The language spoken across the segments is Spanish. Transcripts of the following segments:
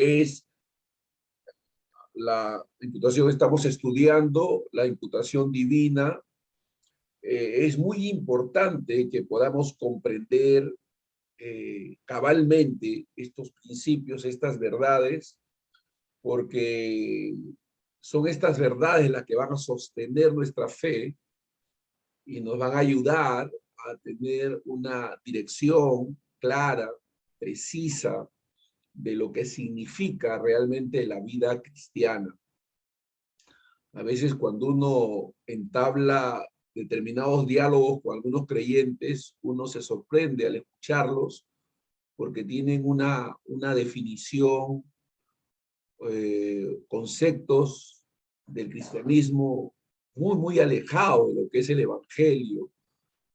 es la imputación, estamos estudiando la imputación divina. Es muy importante que podamos comprender cabalmente estos principios, estas verdades, porque son estas verdades las que van a sostener nuestra fe y nos van a ayudar a tener una dirección clara, precisa, de lo que significa realmente la vida cristiana. A veces cuando uno entabla determinados diálogos con algunos creyentes, uno se sorprende al escucharlos porque tienen una definición, conceptos del cristianismo muy alejados de lo que es el evangelio,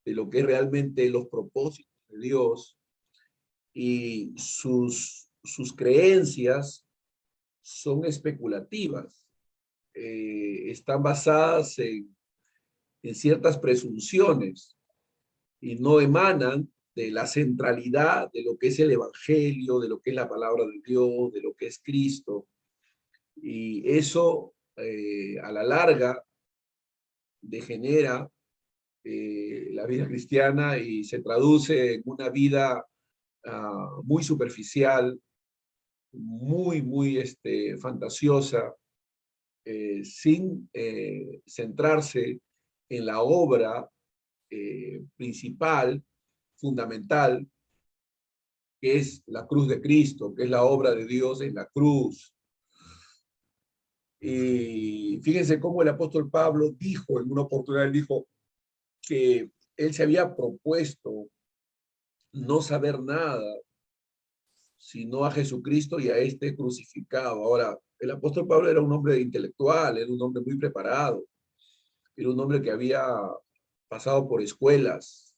de lo que es realmente los propósitos de Dios, y sus creencias son especulativas, están basadas en ciertas presunciones y no emanan de la centralidad de lo que es el evangelio, de lo que es la palabra de Dios, de lo que es Cristo. Y eso a la larga degenera la vida cristiana y se traduce en una vida muy superficial, muy fantasiosa, sin centrarse en la obra principal, fundamental, que es la cruz de Cristo, que es la obra de Dios en la cruz. Y fíjense cómo el apóstol Pablo dijo, en una oportunidad, dijo que él se había propuesto no saber nada sino a Jesucristo y a este crucificado. Ahora, el apóstol Pablo era un hombre intelectual, era un hombre muy preparado, era un hombre que había pasado por escuelas,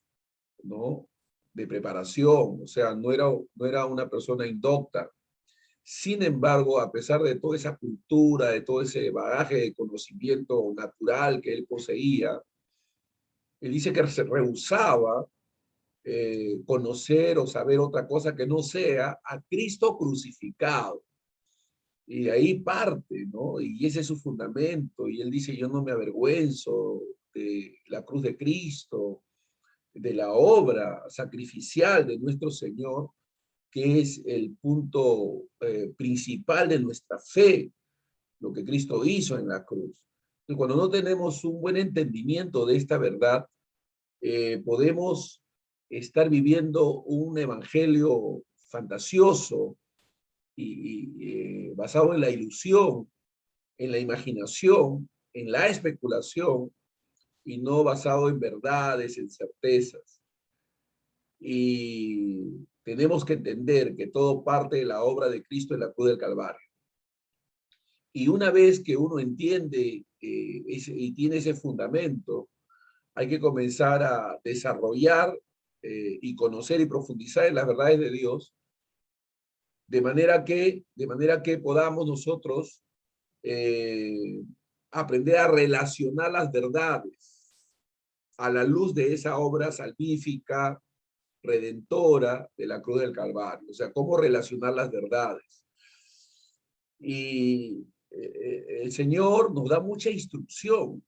¿no?, de preparación, o sea, no era una persona indocta. Sin embargo, a pesar de toda esa cultura, de todo ese bagaje de conocimiento natural que él poseía, él dice que se rehusaba conocer o saber otra cosa que no sea a Cristo crucificado. Y de ahí parte, ¿no? Y ese es su fundamento. Y él dice, yo no me avergüenzo de la cruz de Cristo, de la obra sacrificial de nuestro Señor, que es el punto principal de nuestra fe, lo que Cristo hizo en la cruz. Y cuando no tenemos un buen entendimiento de esta verdad, podemos estar viviendo un evangelio fantasioso y basado en la ilusión, en la imaginación, en la especulación, y no basado en verdades, en certezas. Y tenemos que entender que todo parte de la obra de Cristo en la cruz del Calvario. Y una vez que uno entiende y tiene ese fundamento, hay que comenzar a desarrollar y conocer y profundizar en las verdades de Dios, de manera que podamos nosotros aprender a relacionar las verdades a la luz de esa obra salvífica, redentora de la cruz del Calvario. O sea, cómo relacionar las verdades. Y el Señor nos da mucha instrucción.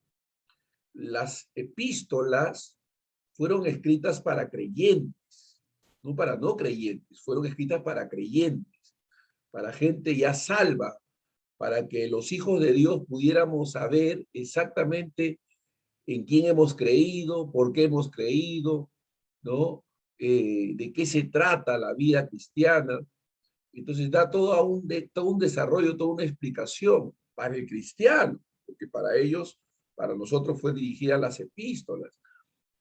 Las epístolas fueron escritas para creyentes, no para no creyentes, fueron escritas para creyentes, para gente ya salva, para que los hijos de Dios pudiéramos saber exactamente en quién hemos creído, por qué hemos creído, ¿no? De qué se trata la vida cristiana. Entonces da todo un desarrollo, toda una explicación para el cristiano, porque para ellos, para nosotros fue dirigida las epístolas.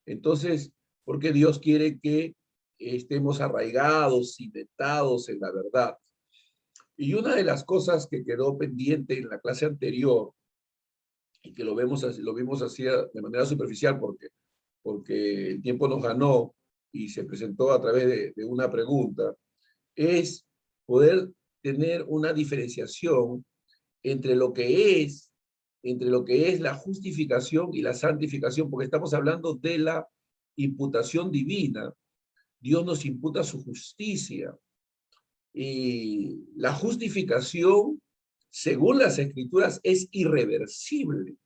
Entonces, porque Dios quiere que estemos arraigados, cimentados en la verdad. Y una de las cosas que quedó pendiente en la clase anterior, y que lo vimos así de manera superficial porque el tiempo nos ganó y se presentó a través de una pregunta, es poder tener una diferenciación entre lo que es, la justificación y la santificación, porque estamos hablando de la imputación divina. Dios nos imputa su justicia Y la justificación, según las Escrituras, es irreversible.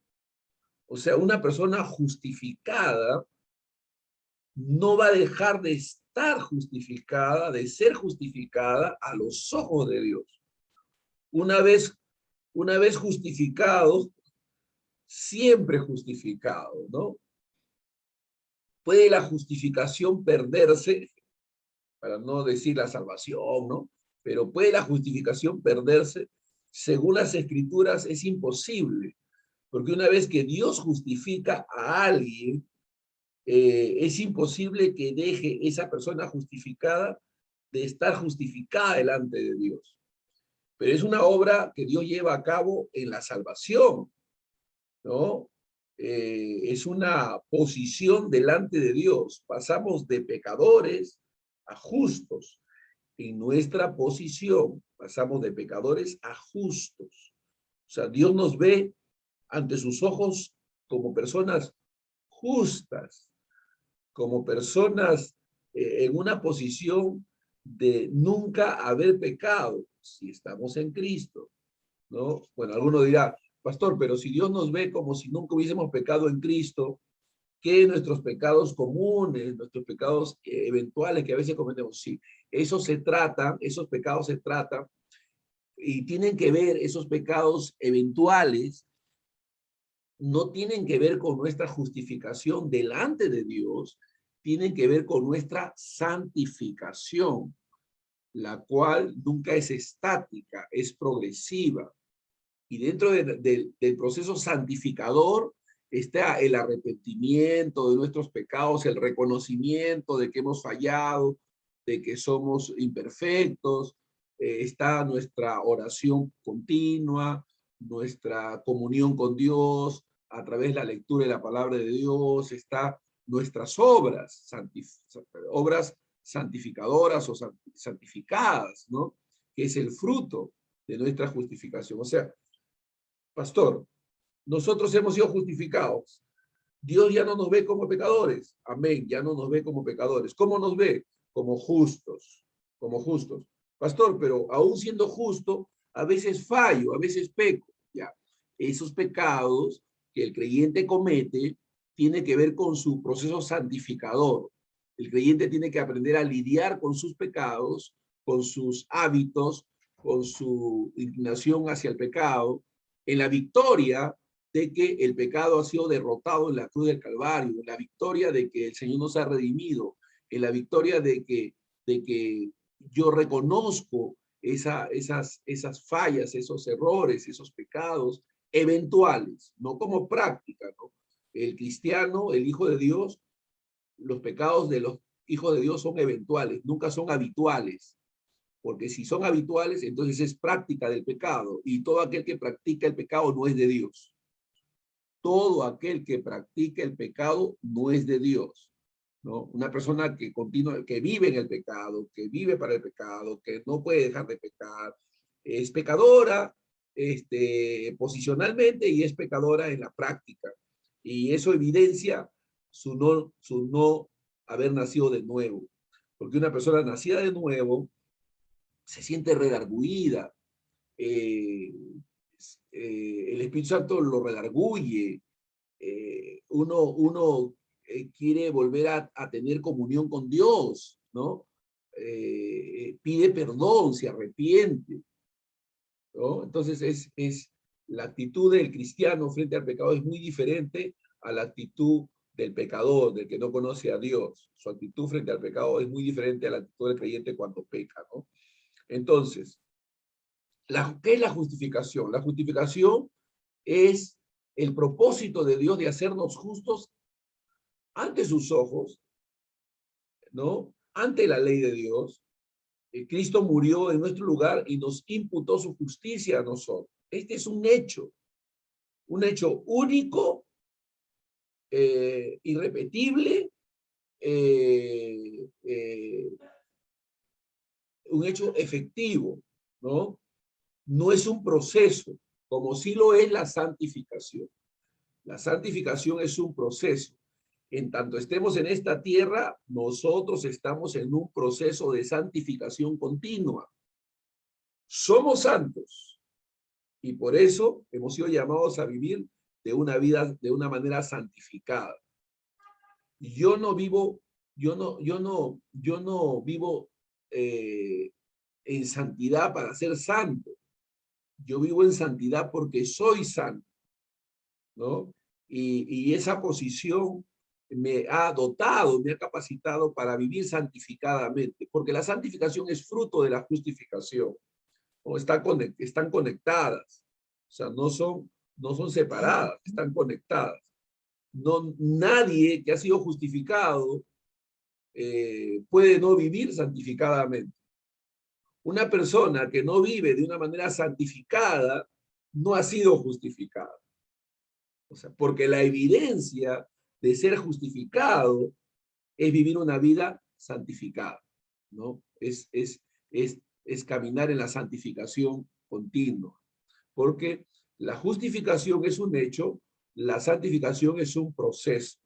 O sea, una persona justificada no va a dejar de estar justificada, de ser justificada a los ojos de Dios. Una vez justificados, siempre justificado, ¿no? Puede la justificación perderse, para no decir la salvación, ¿no? Pero puede la justificación perderse. Según las Escrituras es imposible, porque una vez que Dios justifica a alguien, es imposible que deje esa persona justificada de estar justificada delante de Dios. Pero es una obra que Dios lleva a cabo en la salvación, ¿no? Es una posición delante de Dios. Pasamos de pecadores a justos. En nuestra posición pasamos de pecadores a justos. O sea, Dios nos ve ante sus ojos como personas justas, como personas en una posición de nunca haber pecado, si estamos en Cristo, ¿no? Bueno, alguno dirá, pastor, pero si Dios nos ve como si nunca hubiésemos pecado en Cristo, ¿qué nuestros pecados comunes, nuestros pecados eventuales que a veces cometemos? Sí, eso se trata, esos pecados se tratan y tienen que ver, esos pecados eventuales no tienen que ver con nuestra justificación delante de Dios, tienen que ver con nuestra santificación, la cual nunca es estática, es progresiva. Y dentro del proceso santificador está el arrepentimiento de nuestros pecados, el reconocimiento de que hemos fallado, de que somos imperfectos, está nuestra oración continua, nuestra comunión con Dios a través de la lectura de la palabra de Dios, está nuestras obras, obras santificadoras o santificadas, ¿no? Que es el fruto de nuestra justificación. O sea, pastor, nosotros hemos sido justificados. Dios ya no nos ve como pecadores. Amén, ya no nos ve como pecadores. ¿Cómo nos ve? Como justos, como justos. Pastor, pero aún siendo justo, a veces fallo, a veces peco. Ya, esos pecados que el creyente comete tiene que ver con su proceso santificador. El creyente tiene que aprender a lidiar con sus pecados, con sus hábitos, con su inclinación hacia el pecado, en la victoria de que el pecado ha sido derrotado en la cruz del Calvario, en la victoria de que el Señor nos ha redimido, en la victoria de que yo reconozco esas fallas, esos errores, esos pecados eventuales, no como práctica, ¿no? El cristiano, el Hijo de Dios, los pecados de los hijos de Dios son eventuales, nunca son habituales. Porque si son habituales, entonces es práctica del pecado. Y todo aquel que practica el pecado no es de Dios. Todo aquel que practica el pecado no es de Dios, ¿no? Una persona que continúa, que vive en el pecado, que vive para el pecado, que no puede dejar de pecar, es pecadora posicionalmente y es pecadora en la práctica. Y eso evidencia su no haber nacido de nuevo. Porque una persona nacida de nuevo se siente redarguida, el Espíritu Santo lo redarguye, uno quiere volver a tener comunión con Dios, ¿no? Pide perdón, se arrepiente, ¿no? Entonces la actitud del cristiano frente al pecado es muy diferente a la actitud del pecador, del que no conoce a Dios. Su actitud frente al pecado es muy diferente a la actitud del creyente cuando peca, ¿no? Entonces, ¿qué es la justificación? La justificación es el propósito de Dios de hacernos justos ante sus ojos, ¿no? Ante la ley de Dios. Cristo murió en nuestro lugar y nos imputó su justicia a nosotros. Este es un hecho único, irrepetible, un hecho efectivo, ¿no? No es un proceso, como sí lo es la santificación. La santificación es un proceso. En tanto estemos en esta tierra, nosotros estamos en un proceso de santificación continua. Somos santos y por eso hemos sido llamados a vivir de una vida, de una manera santificada. Yo no vivo, yo no vivo en santidad para ser santo. Yo vivo en santidad porque soy santo, ¿no? Y esa posición me ha dotado, me ha capacitado para vivir santificadamente, porque la santificación es fruto de la justificación, o están conectadas, o sea, no son separadas, están conectadas. No, nadie que ha sido justificado puede no vivir santificadamente. Una persona que no vive de una manera santificada no ha sido justificada. O sea, porque la evidencia de ser justificado es vivir una vida santificada, ¿no? Es caminar en la santificación continua. Porque la justificación es un hecho, la santificación es un proceso.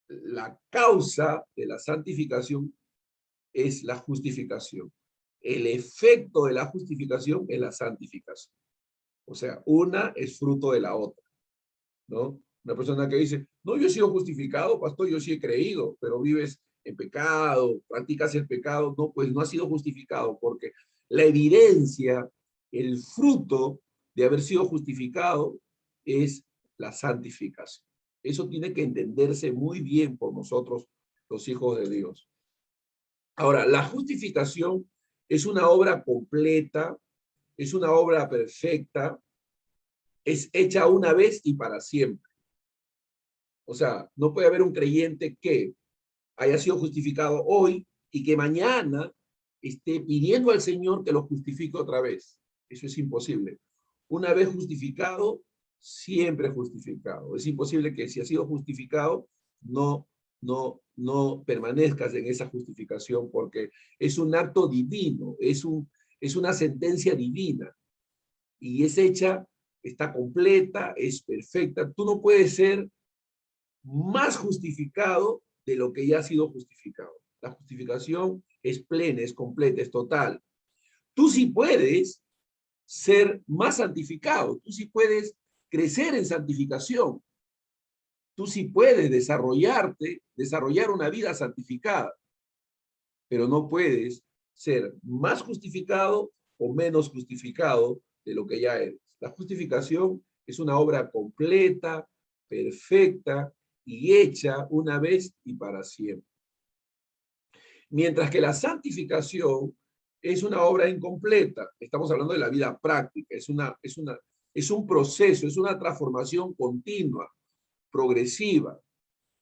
La causa de la santificación es la justificación. El efecto de la justificación es la santificación. O sea, una es fruto de la otra, ¿no? Una persona que dice, no, yo he sido justificado, pastor, yo sí he creído, pero vives en pecado, practicas el pecado, no, pues no has sido justificado, porque la evidencia, el fruto de haber sido justificado es la santificación. Eso tiene que entenderse muy bien por nosotros, los hijos de Dios. Ahora, la justificación es una obra completa, es una obra perfecta, es hecha una vez y para siempre. O sea, no puede haber un creyente que haya sido justificado hoy y que mañana esté pidiendo al Señor que lo justifique otra vez. Eso es imposible. Una vez justificado, siempre justificado. Es imposible que si has sido justificado, no permanezcas en esa justificación porque es un acto divino, es una sentencia divina y es hecha, está completa, es perfecta. Tú no puedes ser más justificado de lo que ya ha sido justificado. La justificación es plena, es completa, es total. Tú sí puedes ser más santificado, tú sí puedes crecer en santificación, tú sí puedes desarrollar una vida santificada, pero no puedes ser más justificado o menos justificado de lo que ya eres. La justificación es una obra completa, perfecta y hecha una vez y para siempre. Mientras que la santificación es una obra incompleta. Estamos hablando de la vida práctica, es un proceso, es una transformación continua, progresiva,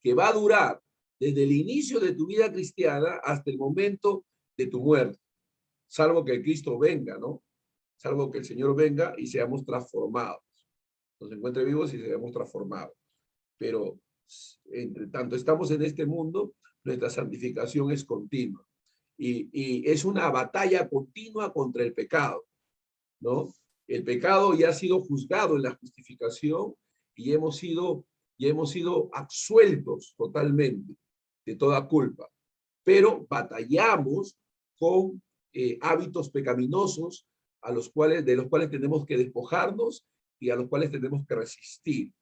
que va a durar desde el inicio de tu vida cristiana hasta el momento de tu muerte, salvo que Cristo venga, ¿no? Salvo que el Señor venga y seamos transformados. Nos encuentre vivos y seamos transformados. Pero, entre tanto estamos en este mundo, nuestra santificación es continua. Y es una batalla continua contra el pecado, ¿no? El pecado ya ha sido juzgado en la justificación y hemos sido absueltos totalmente de toda culpa. Pero batallamos con hábitos pecaminosos de los cuales tenemos que despojarnos y a los cuales tenemos que resistir,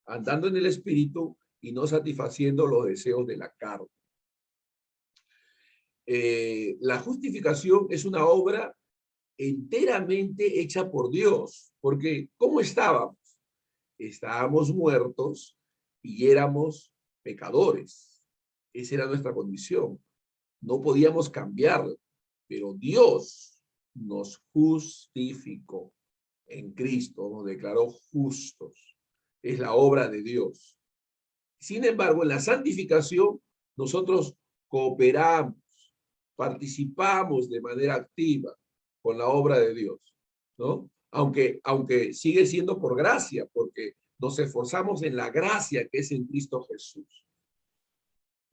andando en el espíritu y no satisfaciendo los deseos de la carne. La justificación es una obra enteramente hecha por Dios, porque ¿cómo estábamos? Estábamos muertos y éramos pecadores. Esa era nuestra condición. No podíamos cambiarla, pero Dios nos justificó en Cristo, nos declaró justos. Es la obra de Dios. Sin embargo, en la santificación, nosotros cooperamos, participamos de manera activa con la obra de Dios, ¿no? Aunque sigue siendo por gracia, porque nos esforzamos en la gracia que es en Cristo Jesús.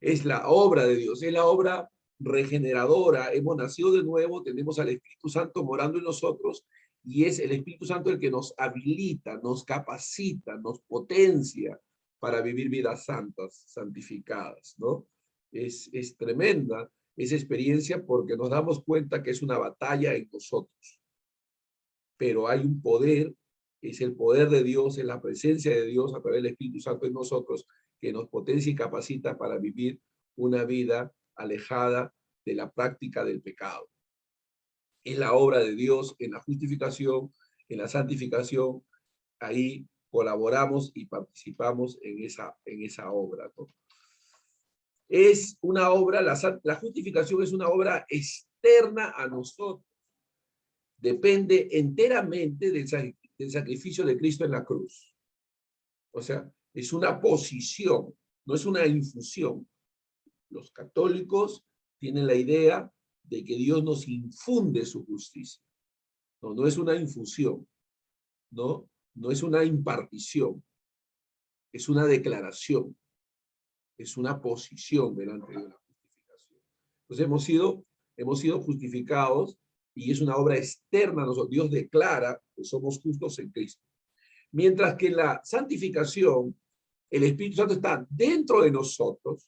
Es la obra de Dios, es la obra regeneradora. Hemos nacido de nuevo, tenemos al Espíritu Santo morando en nosotros y es el Espíritu Santo el que nos habilita, nos capacita, nos potencia para vivir vidas santas, santificadas, ¿no? Es tremenda esa experiencia porque nos damos cuenta que es una batalla en nosotros. Pero hay un poder, es el poder de Dios, es la presencia de Dios a través del Espíritu Santo en nosotros, que nos potencia y capacita para vivir una vida alejada de la práctica del pecado. Es la obra de Dios en la justificación, en la santificación. Ahí colaboramos y participamos en esa obra, ¿no? Es una obra, la justificación es una obra externa a nosotros. Depende enteramente del sacrificio de Cristo en la cruz. O sea, es una posición, no es una infusión. Los católicos tienen la idea de que Dios nos infunde su justicia. No, no es una infusión, no, no es una impartición, es una declaración, es una posición delante de la justificación. Entonces hemos sido justificados y es una obra externa a nosotros. Dios declara que somos justos en Cristo. Mientras que en la santificación, el Espíritu Santo está dentro de nosotros,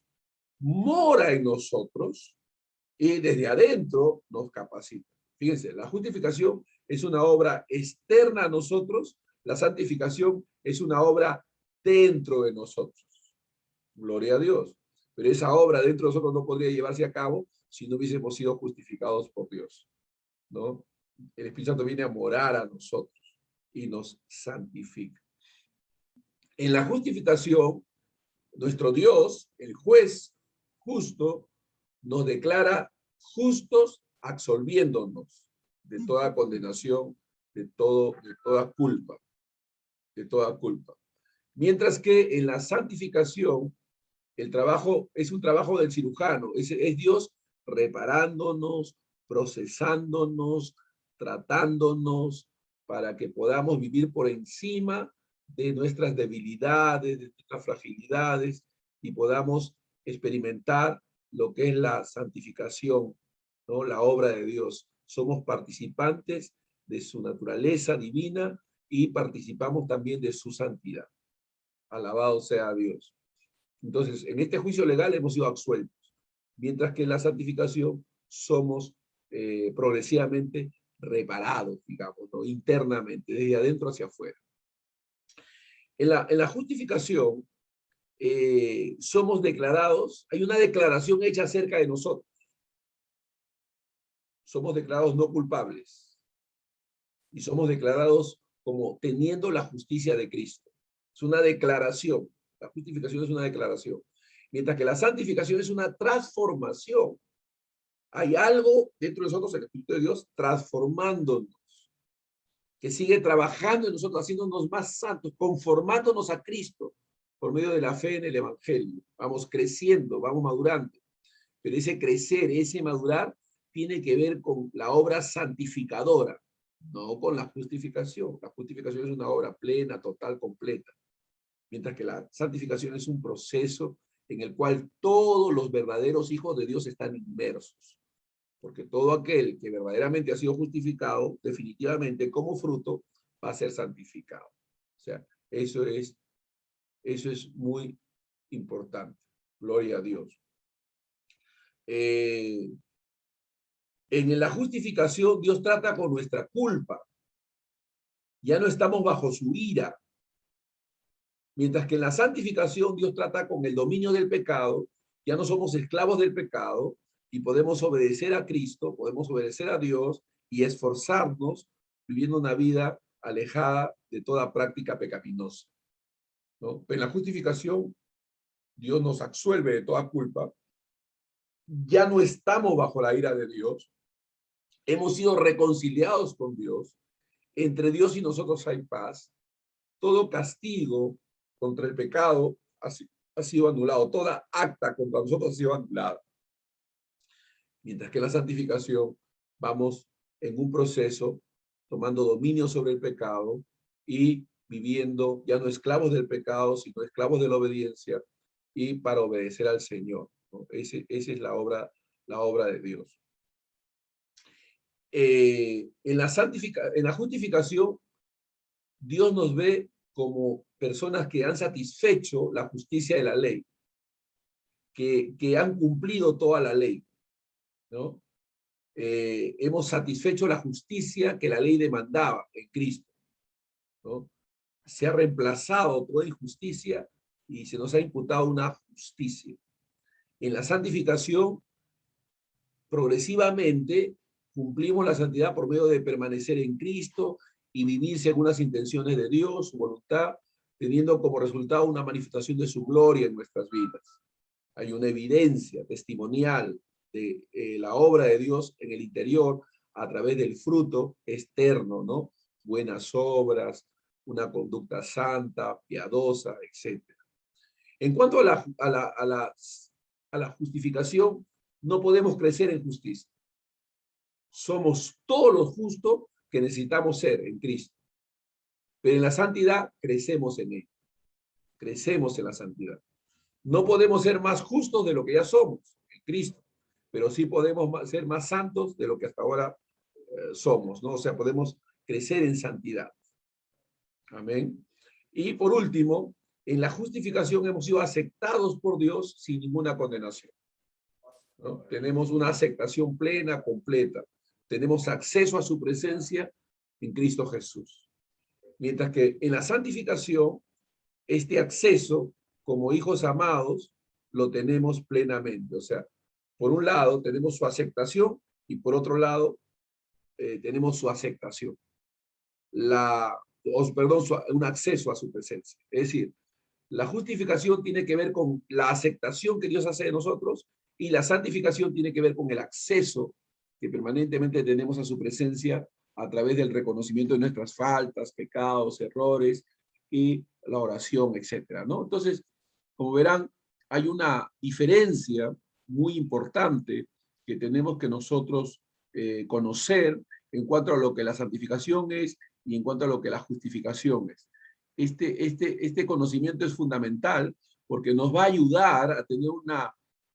mora en nosotros y desde adentro nos capacita. Fíjense, la justificación es una obra externa a nosotros, la santificación es una obra dentro de nosotros. Gloria a Dios. Pero esa obra dentro de nosotros no podría llevarse a cabo si no hubiésemos sido justificados por Dios, ¿no? El Espíritu Santo viene a morar a nosotros y nos santifica. En la justificación, nuestro Dios, el juez justo, nos declara justos absolviéndonos de toda condenación, de toda culpa, de toda culpa. Mientras que en la santificación, el trabajo es un trabajo del cirujano, es Dios reparándonos, procesándonos, tratándonos para que podamos vivir por encima de nuestras debilidades, de nuestras fragilidades y podamos experimentar lo que es la santificación, ¿no? La obra de Dios. Somos participantes de su naturaleza divina y participamos también de su santidad. Alabado sea Dios. Entonces, en este juicio legal hemos sido absueltos, mientras que en la santificación somos progresivamente reparados, digamos, ¿no? Internamente, desde adentro hacia afuera. En la justificación somos declarados, hay una declaración hecha acerca de nosotros. Somos declarados no culpables y somos declarados como teniendo la justicia de Cristo. Es una declaración. La justificación es una declaración. Mientras que la santificación es una transformación. Hay algo dentro de nosotros, el Espíritu de Dios, transformándonos, que sigue trabajando en nosotros, haciéndonos más santos, conformándonos a Cristo por medio de la fe en el Evangelio. Vamos creciendo, vamos madurando. Pero ese crecer, ese madurar, tiene que ver con la obra santificadora, no con la justificación. La justificación es una obra plena, total, completa. Mientras que la santificación es un proceso en el cual todos los verdaderos hijos de Dios están inmersos. Porque todo aquel que verdaderamente ha sido justificado, definitivamente como fruto, va a ser santificado. O sea, eso es muy importante. Gloria a Dios. En la justificación, Dios trata con nuestra culpa. Ya no estamos bajo su ira. Mientras que en la santificación, Dios trata con el dominio del pecado. Ya no somos esclavos del pecado y podemos obedecer a Cristo, podemos obedecer a Dios y esforzarnos viviendo una vida alejada de toda práctica pecaminosa, ¿no? En la justificación, Dios nos absuelve de toda culpa. Ya no estamos bajo la ira de Dios. Hemos sido reconciliados con Dios. Entre Dios y nosotros hay paz. Todo castigo contra el pecado ha sido anulado. Toda acta contra nosotros ha sido anulada. Mientras que en la santificación vamos en un proceso tomando dominio sobre el pecado y viviendo ya no esclavos del pecado, sino esclavos de la obediencia y para obedecer al Señor, ¿no? Esa es la obra de Dios. En la justificación, Dios nos ve como personas que han satisfecho la justicia de la ley, que han cumplido toda la ley. ¿no? Hemos satisfecho la justicia que la ley demandaba en Cristo, ¿no? Se ha reemplazado toda injusticia y se nos ha imputado una justicia. En la santificación, progresivamente, cumplimos la santidad por medio de permanecer en Cristo y vivir según las intenciones de Dios, su voluntad, teniendo como resultado una manifestación de su gloria en nuestras vidas. Hay una evidencia testimonial de la obra de Dios en el interior a través del fruto externo, ¿no? Buenas obras, una conducta santa, piadosa, etc. En cuanto a la justificación, no podemos crecer en justicia. Somos todos los justos que necesitamos ser en Cristo. Pero en la santidad crecemos en él. Crecemos en la santidad. No podemos ser más justos de lo que ya somos en Cristo, pero sí podemos ser más santos de lo que hasta ahora somos, ¿no? O sea, podemos crecer en santidad. Amén. Y por último, en la justificación hemos sido aceptados por Dios sin ninguna condenación, ¿no? Tenemos una aceptación plena, completa. Tenemos acceso a su presencia en Cristo Jesús. Mientras que en la santificación, este acceso como hijos amados lo tenemos plenamente. O sea, por un lado tenemos su aceptación y por otro lado tenemos su aceptación. Un acceso a su presencia. Es decir, la justificación tiene que ver con la aceptación que Dios hace de nosotros y la santificación tiene que ver con el acceso que permanentemente tenemos a su presencia a través del reconocimiento de nuestras faltas, pecados, errores y la oración, etcétera, ¿no? Entonces, como verán, hay una diferencia muy importante que tenemos que nosotros conocer en cuanto a lo que la santificación es y en cuanto a lo que la justificación es. Este conocimiento es fundamental porque nos va a ayudar a tener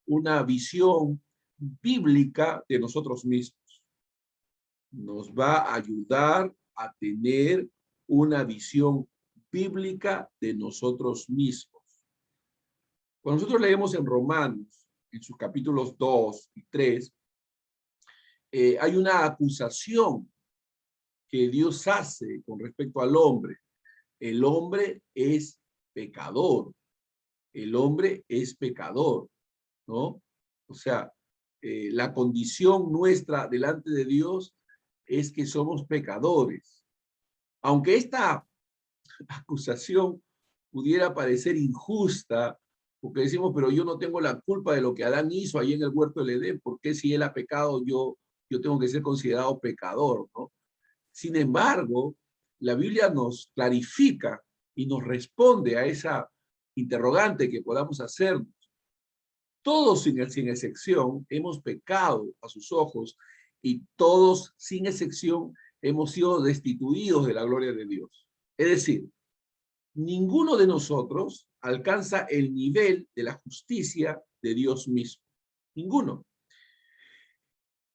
una visión bíblica de nosotros mismos. Nos va a ayudar a tener una visión bíblica de nosotros mismos. Cuando nosotros leemos en Romanos, en sus capítulos 2 y 3, hay una acusación que Dios hace con respecto al hombre. El hombre es pecador. El hombre es pecador, ¿no? O sea, la condición nuestra delante de Dios es que somos pecadores. Aunque esta acusación pudiera parecer injusta, porque decimos, pero yo no tengo la culpa de lo que Adán hizo ahí en el huerto del Edén, ¿por qué si él ha pecado yo tengo que ser considerado pecador, ¿no? Sin embargo, la Biblia nos clarifica y nos responde a esa interrogante que podamos hacernos. Todos sin excepción hemos pecado a sus ojos y todos sin excepción hemos sido destituidos de la gloria de Dios. Es decir, ninguno de nosotros alcanza el nivel de la justicia de Dios mismo. Ninguno.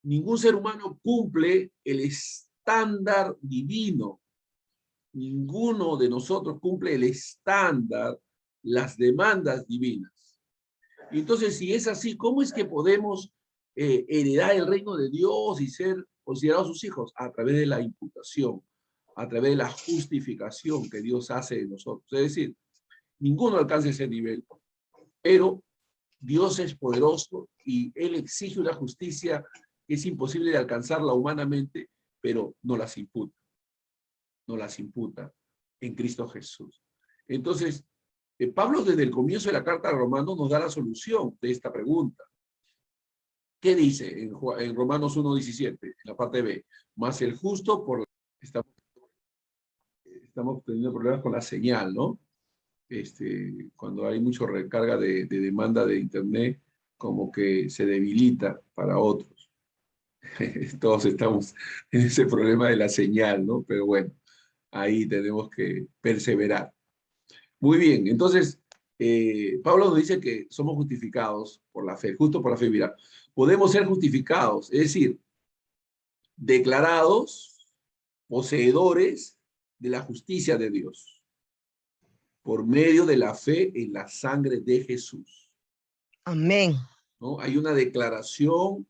Ningún ser humano cumple el estándar divino. Ninguno de nosotros cumple el estándar, las demandas divinas. Y entonces, si es así, ¿cómo es que podemos heredar el reino de Dios y ser considerados sus hijos? A través de la imputación, a través de la justificación que Dios hace de nosotros. Es decir, ninguno alcanza ese nivel, pero Dios es poderoso y Él exige una justicia que es imposible de alcanzarla humanamente, pero no las imputa. No las imputa en Cristo Jesús. Entonces, Pablo desde el comienzo de la carta a Romanos nos da la solución de esta pregunta. ¿Qué dice en Romanos 1:17, en la parte B? Más el justo por la... Estamos teniendo problemas con la señal, ¿no? Cuando hay mucha recarga de demanda de internet, como que se debilita para otros. Todos estamos en ese problema de la señal, ¿no? Pero bueno, ahí tenemos que perseverar. Muy bien, entonces, Pablo nos dice que somos justificados por la fe, justo por la fe, mira. Podemos ser justificados, es decir, declarados poseedores de la justicia de Dios por medio de la fe en la sangre de Jesús. Amén. ¿No? Hay una declaración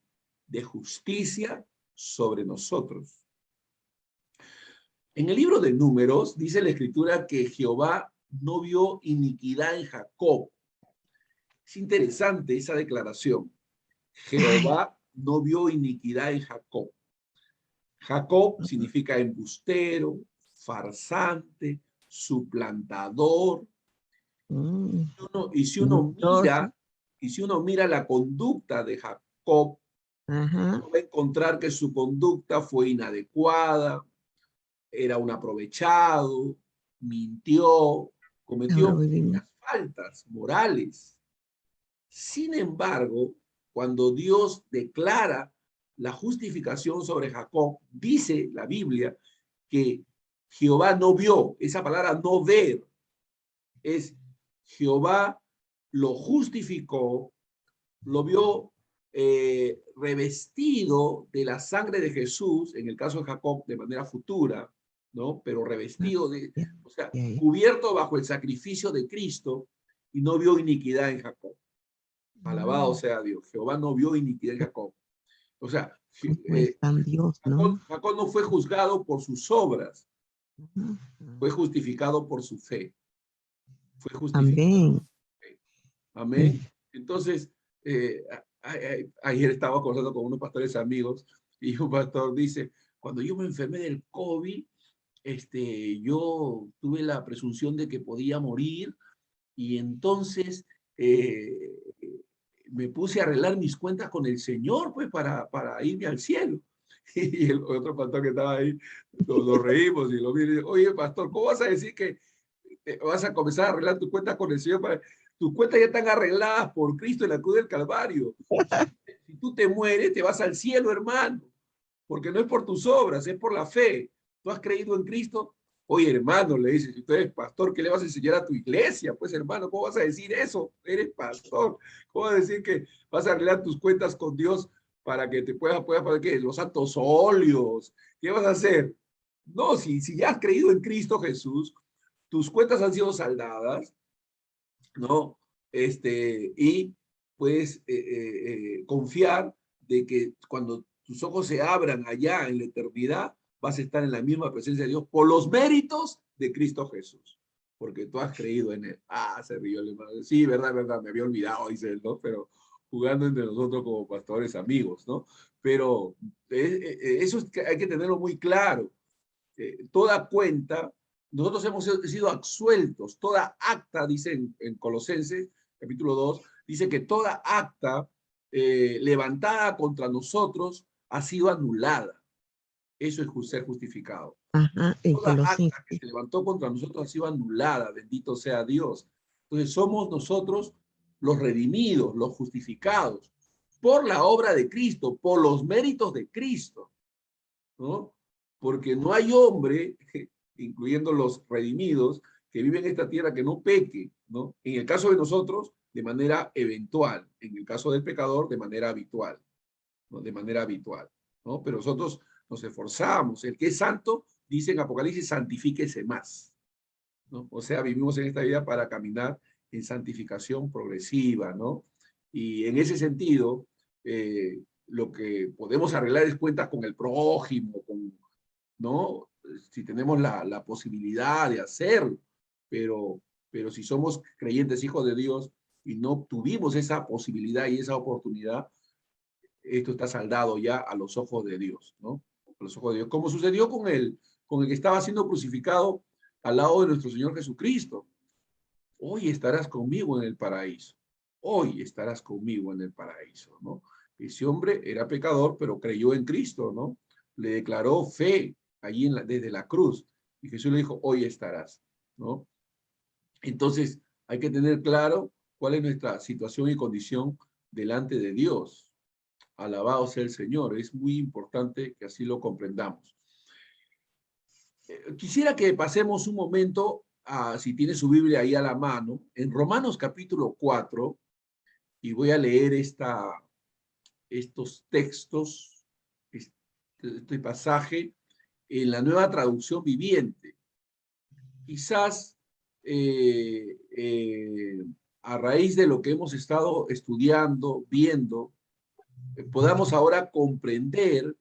de justicia sobre nosotros. En el libro de Números dice la Escritura que Jehová no vio iniquidad en Jacob. Es interesante esa declaración. Jehová no vio iniquidad en Jacob. Jacob significa embustero, farsante, suplantador. Y si uno mira la conducta de Jacob, uno va a encontrar que su conducta fue inadecuada, era un aprovechado, mintió, cometió muchas faltas morales. Sin embargo, cuando Dios declara la justificación sobre Jacob, dice la Biblia que Jehová no vio, esa palabra no ver, es Jehová lo justificó, lo vio revestido de la sangre de Jesús, en el caso de Jacob de manera futura, ¿no? Pero revestido de, o sea, cubierto bajo el sacrificio de Cristo, y no vio iniquidad en Jacob. Alabado sea Dios. Jehová no vio iniquidad en Jacob. O sea, Jacob no fue juzgado por sus obras, fue justificado por su fe. Fue justificado. Amén. Entonces, ayer estaba conversando con unos pastores amigos y un pastor dice, cuando yo me enfermé del COVID, yo tuve la presunción de que podía morir y entonces me puse a arreglar mis cuentas con el Señor, pues, para irme al cielo. Y el otro pastor que estaba ahí, nos reímos y lo mira y dice, oye, pastor, ¿cómo vas a decir que vas a comenzar a arreglar tus cuentas con el Señor? Tus cuentas ya están arregladas por Cristo en la cruz del Calvario. Si tú te mueres, te vas al cielo, hermano, porque no es por tus obras, es por la fe. ¿Tú has creído en Cristo? Oye, hermano, le dice, si tú eres pastor, ¿qué le vas a enseñar a tu iglesia? Pues, hermano, ¿cómo vas a decir eso? Eres pastor. ¿Cómo vas a decir que vas a arreglar tus cuentas con Dios para que te puedas ¿para qué? Los santos óleos. ¿Qué vas a hacer? No, si ya has creído en Cristo Jesús, tus cuentas han sido saldadas, ¿no? Y puedes confiar de que cuando tus ojos se abran allá en la eternidad, vas a estar en la misma presencia de Dios por los méritos de Cristo Jesús, porque tú has creído en él. Ah, se rió el hermano. Sí, verdad, me había olvidado, dice él, ¿no? Pero jugando entre nosotros como pastores amigos, ¿no? Pero eso hay que tenerlo muy claro. Toda cuenta, nosotros hemos sido absueltos, toda acta, dice en Colosenses, capítulo 2, dice que toda acta levantada contra nosotros ha sido anulada. Eso es ser justificado. Toda acta que se levantó contra nosotros ha sido anulada, bendito sea Dios. Entonces somos nosotros los redimidos, los justificados, por la obra de Cristo, por los méritos de Cristo, ¿no? Porque no hay hombre, incluyendo los redimidos, que vive en esta tierra que no peque, ¿no? En el caso de nosotros, de manera eventual. En el caso del pecador, de manera habitual, ¿no? De manera habitual, ¿no? Pero nosotros nos esforzamos. El que es santo, dice en Apocalipsis, santifíquese más, ¿no? O sea, vivimos en esta vida para caminar en santificación progresiva, ¿no? Y en ese sentido, lo que podemos arreglar es cuentas con el prójimo, ¿no? Si tenemos la posibilidad de hacerlo, pero si somos creyentes hijos de Dios y no tuvimos esa posibilidad y esa oportunidad, esto está saldado ya a los ojos de Dios, ¿no? A los ojos de Dios. Como sucedió con el que estaba siendo crucificado al lado de nuestro Señor Jesucristo. Hoy estarás conmigo en el paraíso. Hoy estarás conmigo en el paraíso, ¿no? Ese hombre era pecador, pero creyó en Cristo, ¿no? Le declaró fe allí desde la cruz. Y Jesús le dijo, hoy estarás, ¿no? Entonces, hay que tener claro cuál es nuestra situación y condición delante de Dios. Alabado sea el Señor. Es muy importante que así lo comprendamos. Quisiera que pasemos un momento, si tiene su Biblia ahí a la mano, en Romanos capítulo 4, y voy a leer estos textos, este pasaje, en la Nueva Traducción Viviente. Quizás a raíz de lo que hemos estado estudiando, viendo, podamos ahora comprender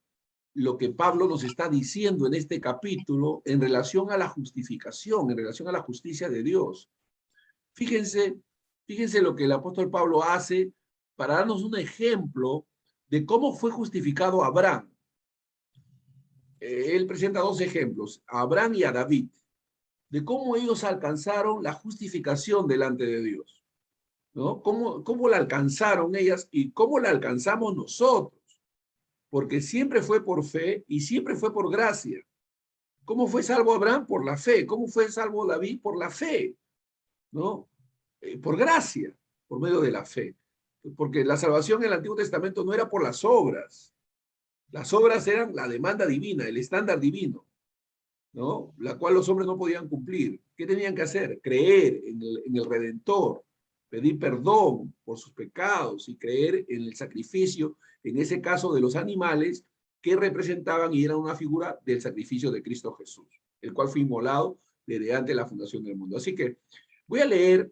lo que Pablo nos está diciendo en este capítulo en relación a la justificación, en relación a la justicia de Dios. Fíjense, fíjense lo que el apóstol Pablo hace para darnos un ejemplo de cómo fue justificado Abraham. Él presenta dos ejemplos, a Abraham y a David, de cómo ellos alcanzaron la justificación delante de Dios, ¿no? ¿Cómo la alcanzaron ellas y cómo la alcanzamos nosotros? Porque siempre fue por fe y siempre fue por gracia. ¿Cómo fue salvo Abraham? Por la fe. ¿Cómo fue salvo David? Por la fe, ¿no? Por gracia, por medio de la fe. Porque la salvación en el Antiguo Testamento no era por las obras. Las obras eran la demanda divina, el estándar divino, ¿no? La cual los hombres no podían cumplir. ¿Qué tenían que hacer? Creer en el Redentor, pedir perdón por sus pecados y creer en el sacrificio, en ese caso de los animales, que representaban y eran una figura del sacrificio de Cristo Jesús, el cual fue inmolado desde antes de la fundación del mundo. Así que voy a leer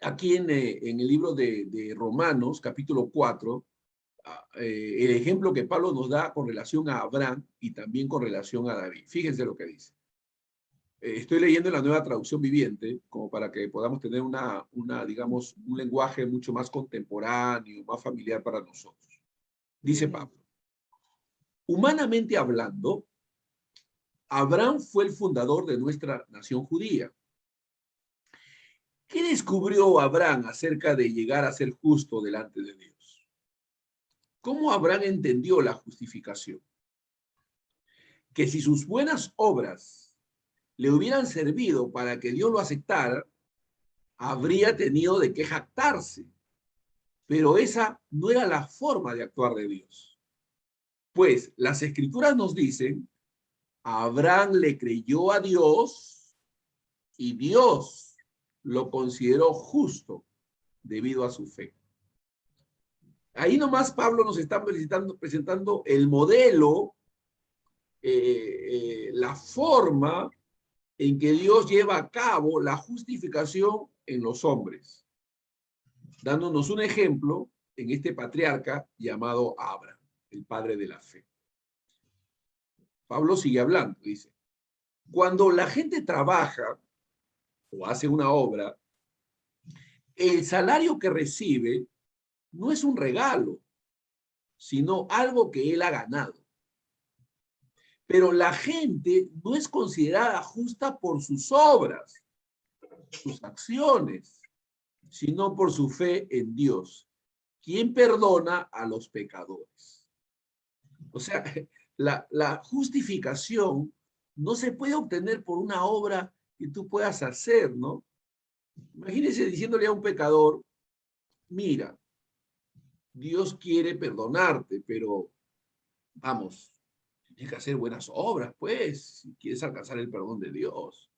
aquí en el libro de Romanos, capítulo 4, el ejemplo que Pablo nos da con relación a Abraham y también con relación a David. Fíjense lo que dice. Estoy leyendo la Nueva Traducción Viviente, como para que podamos tener digamos, un lenguaje mucho más contemporáneo, más familiar para nosotros. Dice Pablo, humanamente hablando, Abraham fue el fundador de nuestra nación judía. ¿Qué descubrió Abraham acerca de llegar a ser justo delante de Dios? ¿Cómo Abraham entendió la justificación? Que si sus buenas obras le hubieran servido para que Dios lo aceptara, habría tenido de qué jactarse. Pero esa no era la forma de actuar de Dios. Pues las Escrituras nos dicen, Abraham le creyó a Dios y Dios lo consideró justo debido a su fe. Ahí nomás Pablo nos está presentando el modelo, la forma en que Dios lleva a cabo la justificación en los hombres, dándonos un ejemplo en este patriarca llamado Abraham, el padre de la fe. Pablo sigue hablando, dice, cuando la gente trabaja o hace una obra, el salario que recibe no es un regalo, sino algo que él ha ganado. Pero la gente no es considerada justa por sus obras, sus acciones, sino por su fe en Dios, quien perdona a los pecadores. O sea, la justificación no se puede obtener por una obra que tú puedas hacer, ¿no? Imagínese diciéndole a un pecador, mira, Dios quiere perdonarte, pero vamos, tienes que hacer buenas obras, pues, si quieres alcanzar el perdón de Dios.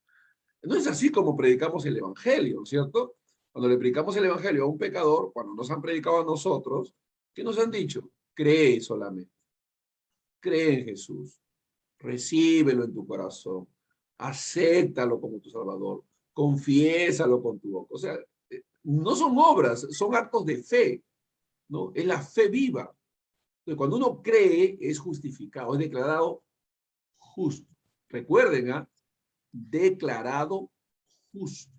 No es así como predicamos el Evangelio, ¿cierto? Cuando le predicamos el Evangelio a un pecador, cuando nos han predicado a nosotros, ¿qué nos han dicho? Cree solamente. Cree en Jesús. Recíbelo en tu corazón. Acéptalo como tu Salvador. Confiésalo con tu boca. O sea, no son obras, son actos de fe, ¿no? Es la fe viva. Entonces, cuando uno cree, es justificado, es declarado justo. Recuerden, ¿ah? Declarado justo.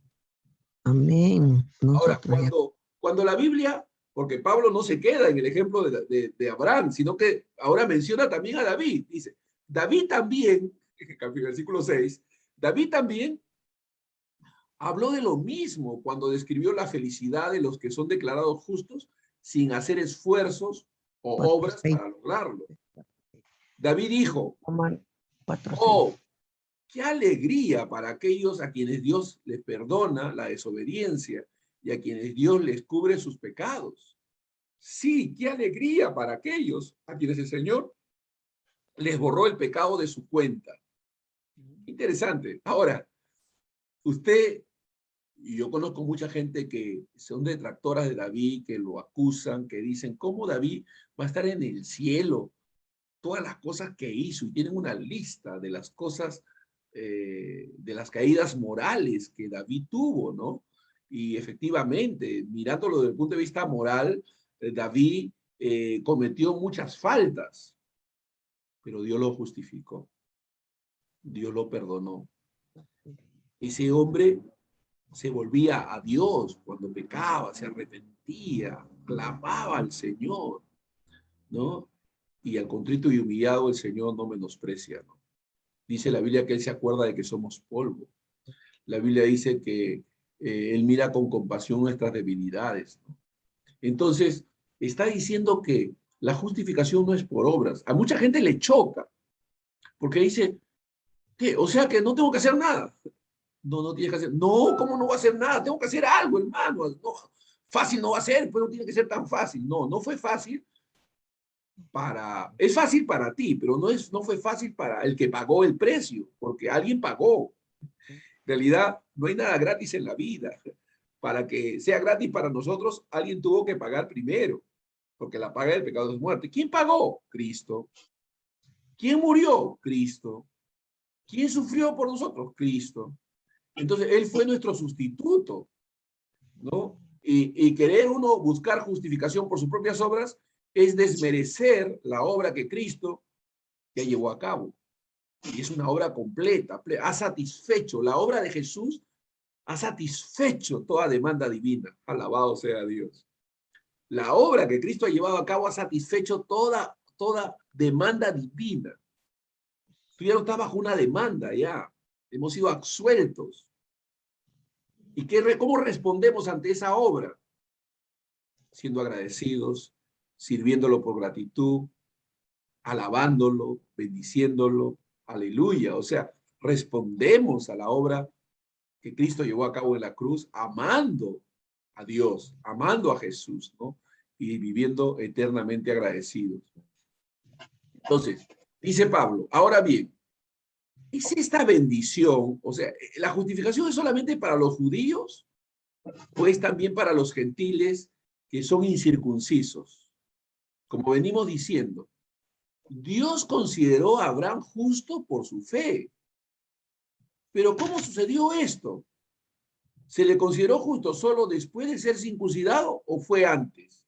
Amén. Ahora, Nosotros ya. cuando la Biblia, porque Pablo no se queda en el ejemplo de Abraham, sino que ahora menciona también a David. Dice, David también, en el versículo 6, David también habló de lo mismo cuando describió la felicidad de los que son declarados justos sin hacer esfuerzos o obras 4:6. para lograrlo. David dijo, Romano 4:6. oh, qué alegría para aquellos a quienes Dios les perdona la desobediencia y a quienes Dios les cubre sus pecados. Sí, qué alegría para aquellos a quienes el Señor les borró el pecado de su cuenta. Interesante. Ahora, usted y yo conozco mucha gente que son detractoras de David, que lo acusan, que dicen, ¿cómo David va a estar en el cielo? Todas las cosas que hizo y tienen una lista de las cosas, de las caídas morales que David tuvo, ¿no? Y efectivamente, mirándolo desde el punto de vista moral, David cometió muchas faltas, pero Dios lo justificó. Dios lo perdonó. Ese hombre se volvía a Dios cuando pecaba, se arrepentía, clamaba al Señor, ¿no? Y al contrito y humillado el Señor no menosprecia, ¿no? Dice la Biblia que Él se acuerda de que somos polvo. La Biblia dice que Él mira con compasión nuestras debilidades, ¿no? Entonces, está diciendo que la justificación no es por obras. A mucha gente le choca, porque dice, ¿qué? O sea que no tengo que hacer nada. No, no tienes que hacer. No, ¿cómo no voy a hacer nada? Tengo que hacer algo, hermano. No, fácil no va a ser, pues no tiene que ser tan fácil. No, no fue fácil es fácil para ti, pero no fue fácil para el que pagó el precio, porque alguien pagó. En realidad, no hay nada gratis en la vida. Para que sea gratis para nosotros, alguien tuvo que pagar primero, porque la paga del pecado es muerte. ¿Quién pagó? Cristo. ¿Quién murió? Cristo. ¿Quién sufrió por nosotros? Cristo. Entonces, Él fue nuestro sustituto, ¿no? Y querer uno buscar justificación por sus propias obras es desmerecer la obra que Cristo ya llevó a cabo. Y es una obra completa, ha satisfecho, la obra de Jesús ha satisfecho toda demanda divina. Alabado sea Dios. La obra que Cristo ha llevado a cabo ha satisfecho toda demanda divina. Tú ya no estás bajo una demanda, ya. Hemos sido absueltos. ¿Y cómo respondemos ante esa obra? Siendo agradecidos, sirviéndolo por gratitud, alabándolo, bendiciéndolo. Aleluya. O sea, respondemos a la obra que Cristo llevó a cabo en la cruz, amando a Dios, amando a Jesús, ¿no? Y viviendo eternamente agradecidos. Entonces, dice Pablo, ahora bien, ¿es esta bendición, o sea, la justificación es solamente para los judíos o es también para los gentiles que son incircuncisos? Como venimos diciendo, Dios consideró a Abraham justo por su fe. Pero ¿cómo sucedió esto? ¿Se le consideró justo solo después de ser circuncidado o fue antes?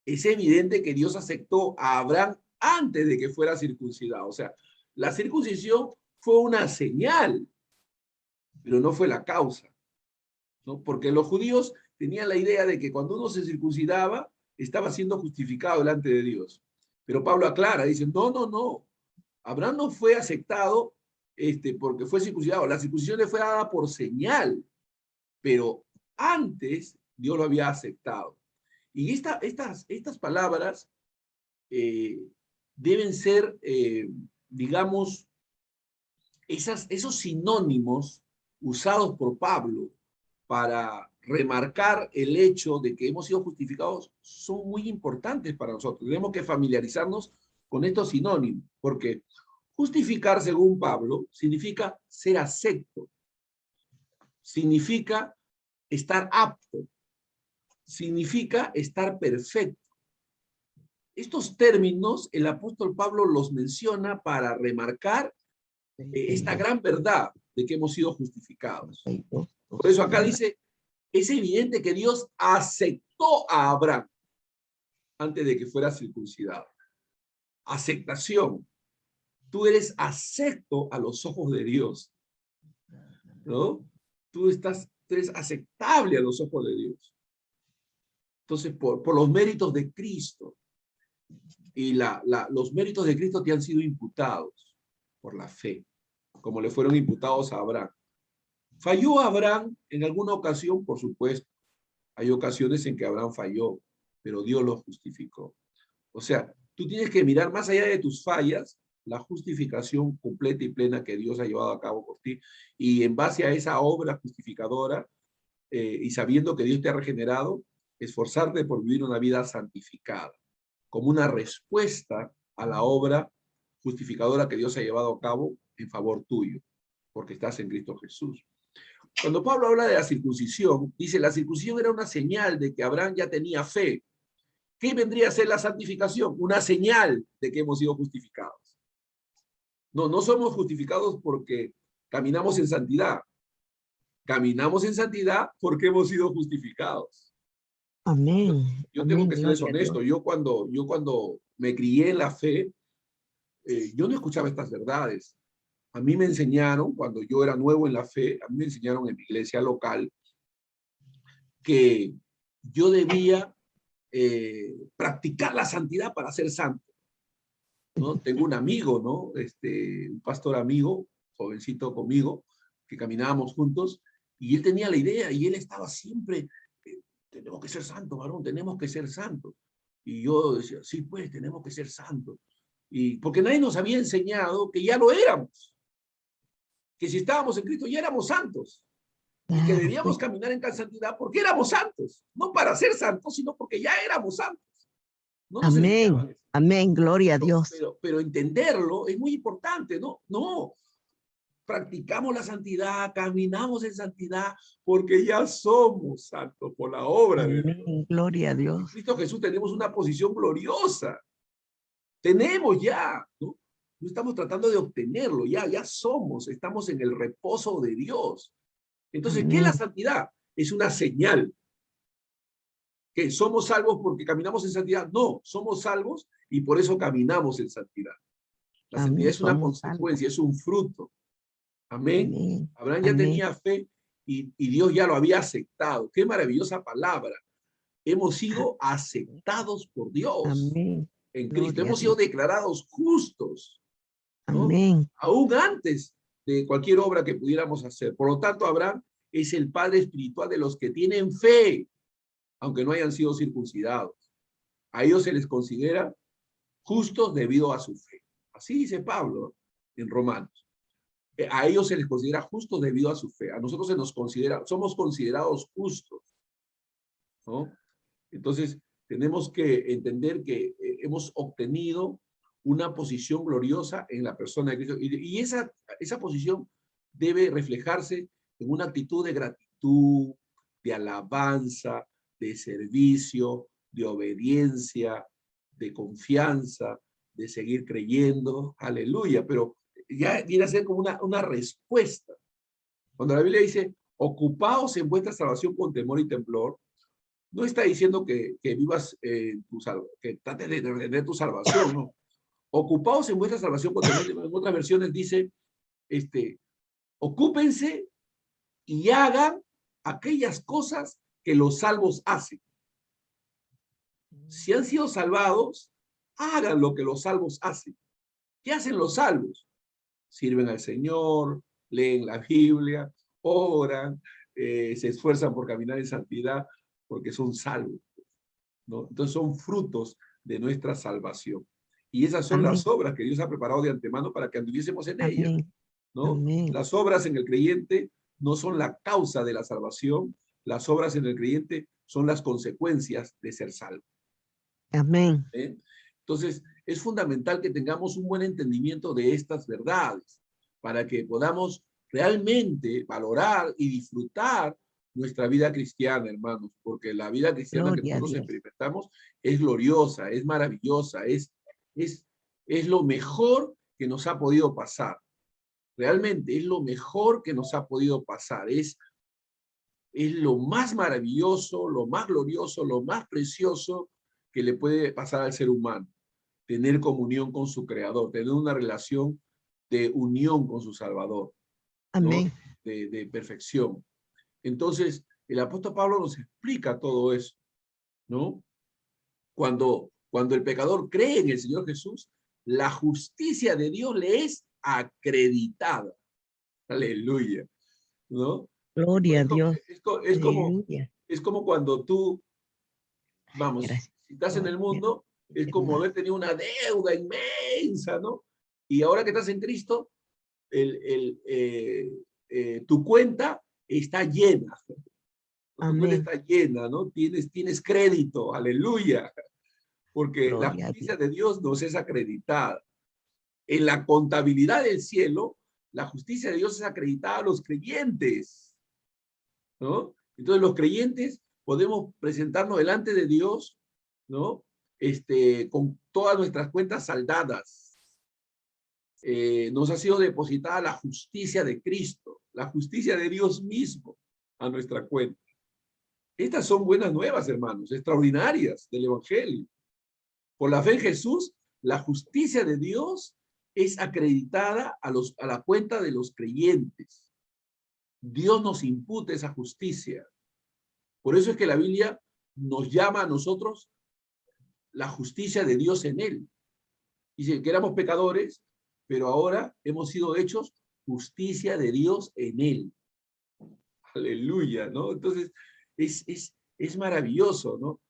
Es evidente que Dios aceptó a Abraham antes de que fuera circuncidado. O sea, la circuncisión fue una señal, pero no fue la causa, ¿no? Porque los judíos tenían la idea de que cuando uno se circuncidaba, estaba siendo justificado delante de Dios. Pero Pablo aclara, dice, no, no, no. Abraham no fue aceptado porque fue circuncidado. La circuncisión le fue dada por señal, pero antes Dios lo había aceptado. Y estas palabras deben ser, digamos, esos sinónimos usados por Pablo para remarcar el hecho de que hemos sido justificados son muy importantes para nosotros. Tenemos que familiarizarnos con estos sinónimos, porque justificar, según Pablo, significa ser acepto, significa estar apto, significa estar perfecto. Estos términos el apóstol Pablo los menciona para remarcar esta gran verdad de que hemos sido justificados. Por eso acá dice, es evidente que Dios aceptó a Abraham antes de que fuera circuncidado. Aceptación. Tú eres acepto a los ojos de Dios, ¿no? Tú eres aceptable a los ojos de Dios. Entonces, por los méritos de Cristo, y los méritos de Cristo te han sido imputados por la fe, como le fueron imputados a Abraham. ¿Falló Abraham en alguna ocasión? Por supuesto. Hay ocasiones en que Abraham falló, pero Dios lo justificó. O sea, tú tienes que mirar más allá de tus fallas, la justificación completa y plena que Dios ha llevado a cabo por ti. Y en base a esa obra justificadora, y sabiendo que Dios te ha regenerado, esforzarte por vivir una vida santificada, como una respuesta a la obra justificadora que Dios ha llevado a cabo en favor tuyo, porque estás en Cristo Jesús. Cuando Pablo habla de la circuncisión, dice, la circuncisión era una señal de que Abraham ya tenía fe. ¿Qué vendría a ser la santificación? Una señal de que hemos sido justificados. No somos justificados porque caminamos en santidad. Caminamos en santidad porque hemos sido justificados. Amén. Yo tengo Amén. que serles Gloria a Dios. honesto. Yo cuando me crié en la fe, yo no escuchaba estas verdades. A mí me enseñaron, cuando yo era nuevo en la fe, a mí me enseñaron en mi iglesia local que yo debía practicar la santidad para ser santo, ¿no? Tengo un amigo, ¿no? Un pastor amigo, jovencito conmigo, que caminábamos juntos, y él tenía la idea, y él estaba siempre, tenemos que ser santos, varón, tenemos que ser santos. Y yo decía, sí, pues, tenemos que ser santos. Y porque nadie nos había enseñado que ya lo éramos, que si estábamos en Cristo ya éramos santos, y que Claro, debíamos pues. caminar en santidad porque éramos santos, no para ser santos, sino porque ya éramos santos. No nos Amén. enseñaban eso. Amén. Gloria a Dios. Pero entenderlo es muy importante, ¿no? No, practicamos la santidad, caminamos en santidad, porque ya somos santos por la obra de Dios. Amén. Gloria a En Dios. Cristo Jesús tenemos una posición gloriosa. Tenemos ya, ¿no? No estamos tratando de obtenerlo, ya somos, estamos en el reposo de Dios. Entonces, ¿qué es la Amén. santidad? Es una señal. ¿Que somos salvos porque caminamos en santidad? No, somos salvos y por eso caminamos en santidad. La santidad Amén. es una Somos salvos. consecuencia, es un fruto. Amén. Amén. Abraham ya Amén. tenía fe y Dios ya lo había aceptado. Qué maravillosa palabra. Hemos sido aceptados por Dios Amén. en Cristo. Gloria a Hemos sido Dios. declarados justos, ¿no? Amén. Aún antes de cualquier obra que pudiéramos hacer. Por lo tanto, Abraham es el padre espiritual de los que tienen fe, aunque no hayan sido circuncidados. A ellos se les considera justos debido a su fe. Así dice Pablo en Romanos. A ellos se les considera justos debido a su fe. A nosotros se nos considera, somos considerados justos, ¿no? Entonces, tenemos que entender que hemos obtenido una posición gloriosa en la persona de Cristo. Y esa posición debe reflejarse en una actitud de gratitud, de alabanza, de servicio, de obediencia, de confianza, de seguir creyendo. Aleluya. Pero ya viene a ser como una respuesta. Cuando la Biblia dice, ocupaos en vuestra salvación con temor y temblor, no está diciendo que vivas que trates de defender tu salvación, no. Ocupaos en vuestra salvación con temor. En otras versiones dice, ocúpense y hagan aquellas cosas que los salvos hacen. Si han sido salvados, hagan lo que los salvos hacen. ¿Qué hacen los salvos? Sirven al Señor, leen la Biblia, oran, se esfuerzan por caminar en santidad, porque son salvos, ¿no? Entonces son frutos de nuestra salvación. Y esas son Amén. las obras que Dios ha preparado de antemano para que anduviésemos en ellas, Amén. ¿no? Amén. Las obras en el creyente no son la causa de la salvación, las obras en el creyente son las consecuencias de ser salvo. Amén. ¿Eh? Entonces, es fundamental que tengamos un buen entendimiento de estas verdades para que podamos realmente valorar y disfrutar nuestra vida cristiana, hermanos, porque la vida cristiana que Gloria a nosotros Dios. experimentamos es gloriosa, es maravillosa, es lo mejor que nos ha podido pasar. Realmente es lo mejor que nos ha podido pasar. Es lo más maravilloso, lo más glorioso, lo más precioso que le puede pasar al ser humano. Tener comunión con su Creador, tener una relación de unión con su Salvador, ¿no? Amén. De perfección. Entonces, el apóstol Pablo nos explica todo eso, ¿no? Cuando el pecador cree en el Señor Jesús, la justicia de Dios le es acreditada. Aleluya, ¿no? Gloria a Dios. Aleluya. Es como cuando tú, vamos, Gracias. si estás en el Gloria. mundo, es como haber tenido una deuda inmensa, ¿no? Y ahora que estás en Cristo, tu cuenta está llena. Tu cuenta Amén. está llena, ¿no? Tienes crédito, aleluya. Porque la Gloria a justicia Dios. de Dios nos es acreditada. En la contabilidad del cielo, la justicia de Dios es acreditada a los creyentes, ¿no? Entonces los creyentes podemos presentarnos delante de Dios, ¿no? Con todas nuestras cuentas saldadas. Nos ha sido depositada la justicia de Cristo, la justicia de Dios mismo a nuestra cuenta. Estas son buenas nuevas, hermanos, extraordinarias del Evangelio. Por la fe en Jesús, la justicia de Dios es acreditada a la cuenta de los creyentes. Dios nos imputa esa justicia. Por eso es que la Biblia nos llama a nosotros la justicia de Dios en él. Dice que éramos pecadores, pero ahora hemos sido hechos justicia de Dios en él. Aleluya, ¿no? Entonces, es maravilloso, ¿no?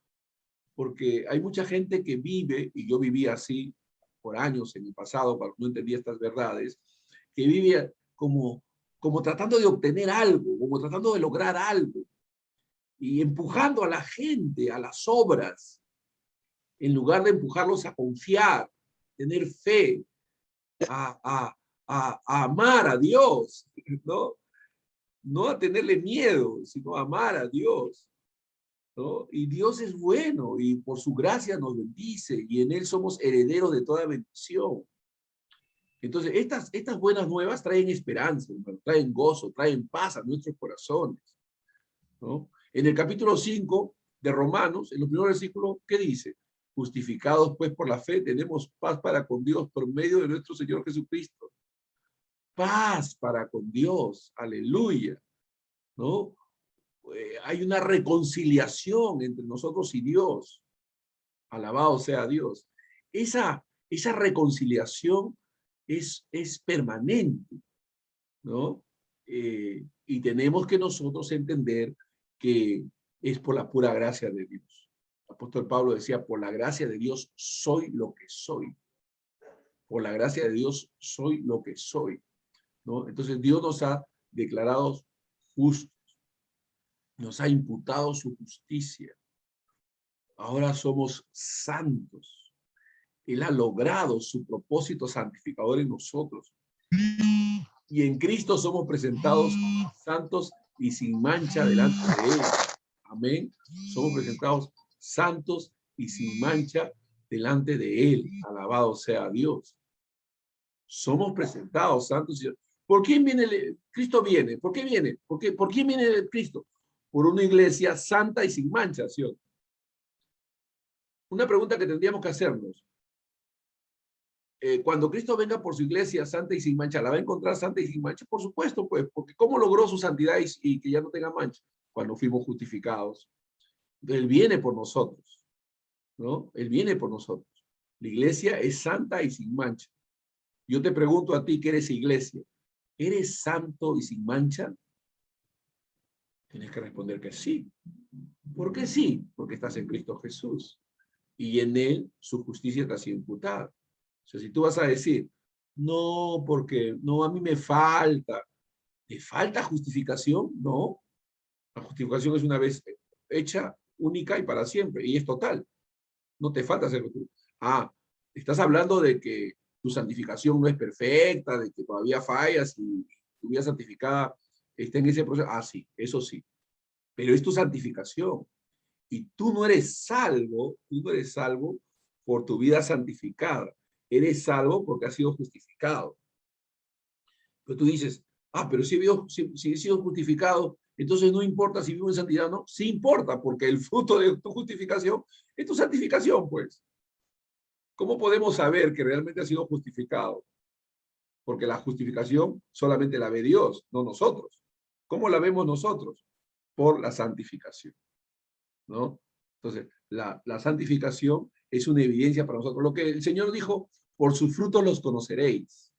Porque hay mucha gente que vive, y yo vivía así por años en el pasado, cuando no entendía estas verdades, que vive como tratando de obtener algo, como tratando de lograr algo, y empujando a la gente a las obras, en lugar de empujarlos a confiar, tener fe, a amar a Dios, ¿no? No a tenerle miedo, sino a amar a Dios, ¿no? Y Dios es bueno y por su gracia nos bendice y en Él somos herederos de toda bendición. Entonces, estas buenas nuevas traen esperanza, hermano, traen gozo, traen paz a nuestros corazones, ¿no? En el capítulo 5 de Romanos, en los primeros versículos, ¿qué dice? Justificados pues por la fe, tenemos paz para con Dios por medio de nuestro Señor Jesucristo. Paz para con Dios, aleluya, ¿no? Hay una reconciliación entre nosotros y Dios. Alabado sea Dios. Esa reconciliación es permanente, ¿no? Y tenemos que nosotros entender que es por la pura gracia de Dios. El apóstol Pablo decía, por la gracia de Dios soy lo que soy. Por la gracia de Dios soy lo que soy, ¿no? Entonces Dios nos ha declarado justos, nos ha imputado su justicia. Ahora somos santos. Él ha logrado su propósito santificador en nosotros. Y en Cristo somos presentados santos y sin mancha delante de Él. Amén. Somos presentados santos y sin mancha delante de Él. Alabado sea Dios. Somos presentados santos y... ¿Por quién viene Cristo viene? ¿Por qué viene? ¿Por quién viene Cristo? Por una iglesia santa y sin mancha, ¿sí? Una pregunta que tendríamos que hacernos. Cuando Cristo venga por su iglesia santa y sin mancha, ¿la va a encontrar santa y sin mancha? Por supuesto, pues, porque ¿cómo logró su santidad y que ya no tenga mancha? Cuando fuimos justificados. Él viene por nosotros, ¿no? Él viene por nosotros. La iglesia es santa y sin mancha. Yo te pregunto a ti que eres iglesia, ¿eres santo y sin mancha? Tienes que responder que sí. ¿Por qué sí? Porque estás en Cristo Jesús. Y en Él su justicia te ha sido imputada. O sea, si tú vas a decir, no, porque no, a mí me falta. ¿Te falta justificación? No. La justificación es una vez hecha, única y para siempre. Y es total. No te falta hacerlo tú. Ah, estás hablando de que tu santificación no es perfecta, de que todavía fallas y tu vida santificada está en ese proceso. Ah, sí, eso sí. Pero es tu santificación. Y tú no eres salvo por tu vida santificada. Eres salvo porque has sido justificado. Pero tú dices, ah, pero si he sido justificado, entonces no importa si vivo en santidad, ¿no? Sí importa, porque el fruto de tu justificación es tu santificación, pues. ¿Cómo podemos saber que realmente has sido justificado? Porque la justificación solamente la ve Dios, no nosotros. ¿Cómo la vemos nosotros? Por la santificación, ¿no? Entonces, la santificación es una evidencia para nosotros. Lo que el Señor dijo, por sus frutos los conoceréis.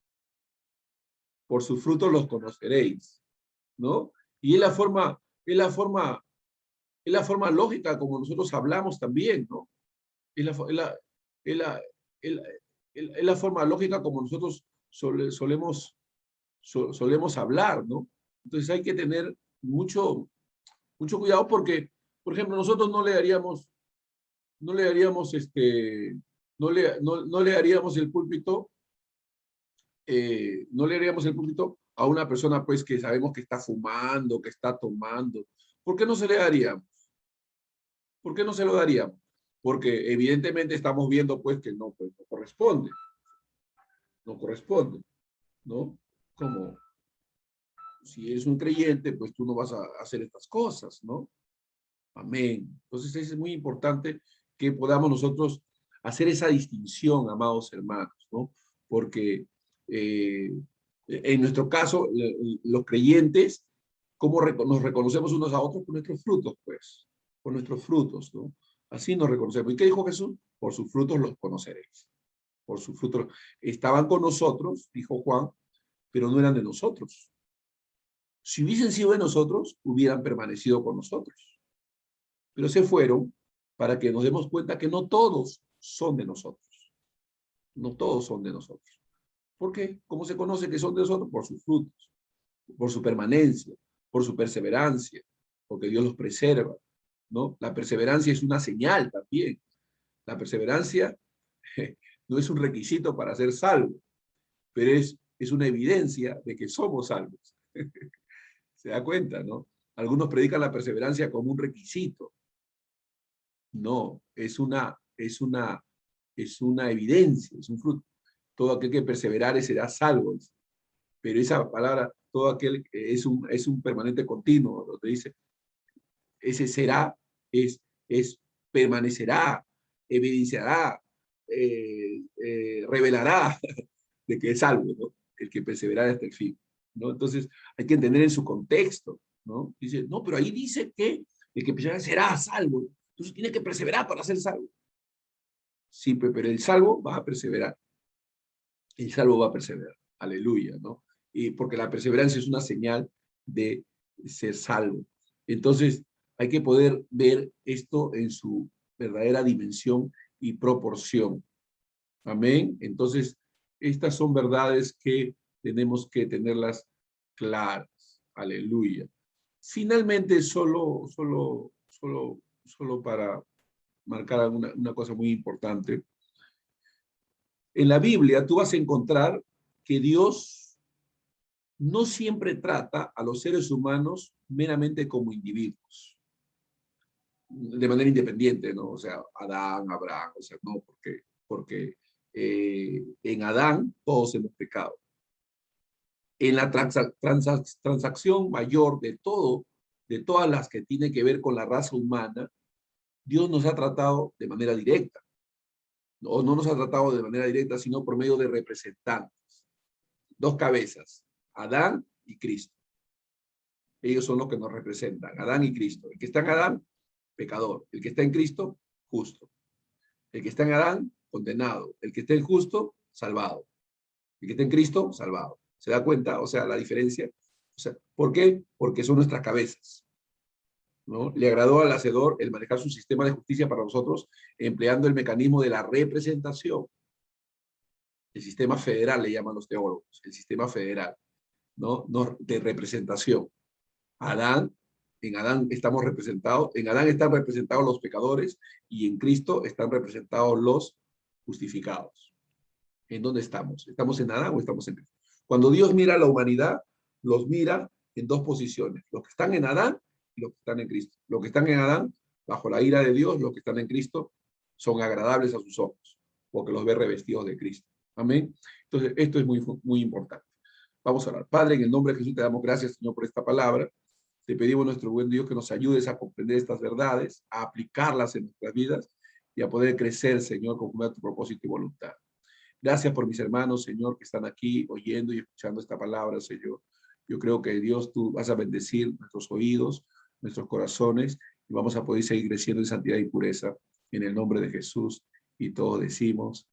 Por sus frutos los conoceréis, ¿no? Y es la forma lógica como nosotros hablamos también, ¿no? Es la forma lógica como nosotros solemos hablar, ¿no? Entonces hay que tener mucho cuidado porque, por ejemplo, nosotros no le haríamos no le haríamos el púlpito a una persona pues que sabemos que está fumando, que está tomando. ¿Por qué no se le daríamos? ¿Por qué no se lo daríamos? Porque evidentemente estamos viendo pues que no, pues, no corresponde. No corresponde, ¿no? Como si eres un creyente, pues tú no vas a hacer estas cosas, ¿no? Amén. Entonces es muy importante que podamos nosotros hacer esa distinción, amados hermanos, ¿no? Porque en nuestro caso, los creyentes, ¿cómo nos reconocemos unos a otros? Por nuestros frutos, pues, por nuestros frutos, ¿no? Así nos reconocemos. ¿Y qué dijo Jesús? Por sus frutos los conoceréis. Por sus frutos. Estaban con nosotros, dijo Juan, pero no eran de nosotros. Si hubiesen sido de nosotros, hubieran permanecido con nosotros. Pero se fueron para que nos demos cuenta que no todos son de nosotros. No todos son de nosotros. ¿Por qué? ¿Cómo se conoce que son de nosotros? Por sus frutos, por su permanencia, por su perseverancia, porque Dios los preserva, ¿no? La perseverancia es una señal también. La perseverancia no es un requisito para ser salvo, pero es una evidencia de que somos salvos. ¿Se da cuenta, no? Algunos predican la perseverancia como un requisito. No, es una evidencia, es un fruto. Todo aquel que perseverare será salvo. Pero esa palabra, todo aquel es un permanente continuo, donde dice, ese será, es permanecerá, evidenciará, revelará de que es salvo, ¿no? El que perseverará hasta el fin, ¿no? Entonces, hay que entender en su contexto, ¿no? Dice, no, pero ahí dice que el que perseverará será salvo. Entonces, tiene que perseverar para ser salvo. Sí, pero el salvo va a perseverar. El salvo va a perseverar. Aleluya, ¿no? Y porque la perseverancia es una señal de ser salvo. Entonces, hay que poder ver esto en su verdadera dimensión y proporción. Amén. Entonces, estas son verdades que tenemos que tenerlas claras. Aleluya. Finalmente, solo para marcar una cosa muy importante. En la Biblia tú vas a encontrar que Dios no siempre trata a los seres humanos meramente como individuos, de manera independiente, ¿no? O sea, Adán, Abraham, o sea, no, porque en Adán todos hemos pecado. En la transacción mayor de todas las que tiene que ver con la raza humana, Dios nos ha tratado de manera directa. O no nos ha tratado de manera directa, sino por medio de representantes. Dos cabezas, Adán y Cristo. Ellos son los que nos representan, Adán y Cristo. El que está en Adán, pecador. El que está en Cristo, justo. El que está en Adán, condenado. El que está en justo, salvado. El que está en Cristo, salvado. ¿Se da cuenta? O sea, la diferencia. O sea, ¿por qué? Porque son nuestras cabezas, ¿no? Le agradó al Hacedor el manejar su sistema de justicia para nosotros, empleando el mecanismo de la representación. El sistema federal le llaman los teólogos, el sistema federal, ¿no? De representación. En Adán estamos representados, en Adán están representados los pecadores y en Cristo están representados los justificados. ¿En dónde estamos? ¿Estamos en Adán o estamos en Cristo? Cuando Dios mira a la humanidad, los mira en dos posiciones, los que están en Adán y los que están en Cristo. Los que están en Adán, bajo la ira de Dios, los que están en Cristo, son agradables a sus ojos, porque los ve revestidos de Cristo. Amén. Entonces, esto es muy, muy importante. Vamos a orar. Padre, en el nombre de Jesús te damos gracias, Señor, por esta palabra. Te pedimos, nuestro buen Dios, que nos ayudes a comprender estas verdades, a aplicarlas en nuestras vidas y a poder crecer, Señor, conforme a tu propósito y voluntad. Gracias por mis hermanos, Señor, que están aquí oyendo y escuchando esta palabra, Señor. Yo creo que Dios, tú vas a bendecir nuestros oídos, nuestros corazones, y vamos a poder seguir creciendo en santidad y pureza en el nombre de Jesús. Y todos decimos